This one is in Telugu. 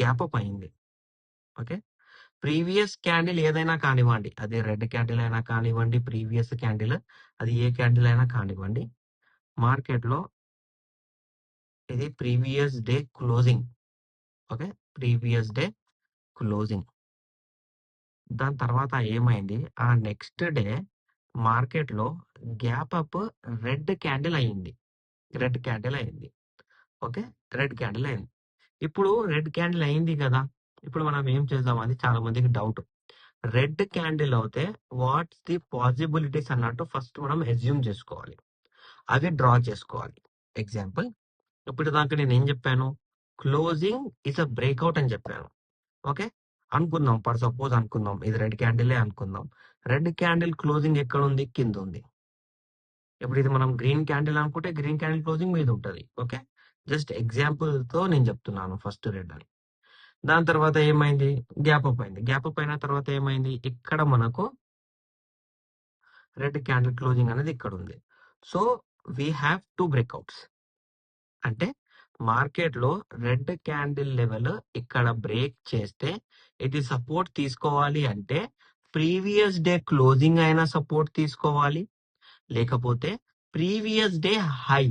గ్యాప్ అప్ అయింది. ఓకే, ప్రీవియస్ క్యాండిల్ ఏదైనా కానివ్వండి, అది రెడ్ క్యాండిల్ అయినా కానివ్వండి, ప్రీవియస్ క్యాండిల్ అది ఏ క్యాండిల్ అయినా కానివ్వండి, మార్కెట్ లో ఇది previous day closing. Okay, previous day closing. దాని తర్వాత ఏమైంది, ఆ నెక్స్ట్ డే మార్కెట్ లో గ్యాప్ అప్ రెడ్ క్యాండిల్ అయింది. రెడ్ క్యాండిల్ అయింది. ఓకే, రెడ్ క్యాండిల్ అయింది. ఇప్పుడు రెడ్ క్యాండిల్ అయింది కదా, ఇప్పుడు మనం ఏం చేద్దాం అని చాలా మందికి డౌట్. రెడ్ క్యాండిల్ అవుతే వాట్స్ ది పాసిబిలిటీస్ అన్నట్టు ఫస్ట్ మనం అజ్యూమ్ చేసుకోవాలి, అవి డ్రా చేసుకోవాలి. ఎగ్జాంపుల్, ఇప్పుడు దాకా నేను ఏం చెప్పాను, క్లోజింగ్ ఇస్ అ బ్రేక్అవుట్ అని చెప్పాను. ఓకే, అనుకుందాం, ఫర్ సపోజ్ అనుకుందాం ఇది రెడ్ క్యాండిలే అనుకుందాం. రెడ్ క్యాండిల్ క్లోజింగ్ ఎక్కడ ఉంది, కింద ఉంది. ఇప్పుడు ఇది మనం గ్రీన్ క్యాండిల్ అనుకుంటే గ్రీన్ క్యాండిల్ క్లోజింగ్ మీద ఉంటది. ఓకే, జస్ట్ ఎగ్జాంపుల్ తో నేను చెప్తున్నాను ఫస్ట్ రెడ్ అని. దాని తర్వాత ఏమైంది, గ్యాప్ అప్ అయింది. గ్యాప్ అప్ అయిన తర్వాత ఏమైంది, ఇక్కడ మనకు రెడ్ క్యాండిల్ క్లోజింగ్ అనేది ఇక్కడ ఉంది. So we have 2 breakouts. అంటే మార్కెట్ లో రెడ్ క్యాండిల్ లెవెల్ ఇక్కడ బ్రేక్ చేస్తే ఇది సపోర్ట్ తీసుకోవాలి అంటే ప్రీవియస్ డే క్లోజింగ్ అయినా సపోర్ట్ తీసుకోవాలి, లేకపోతే ప్రీవియస్ డే హై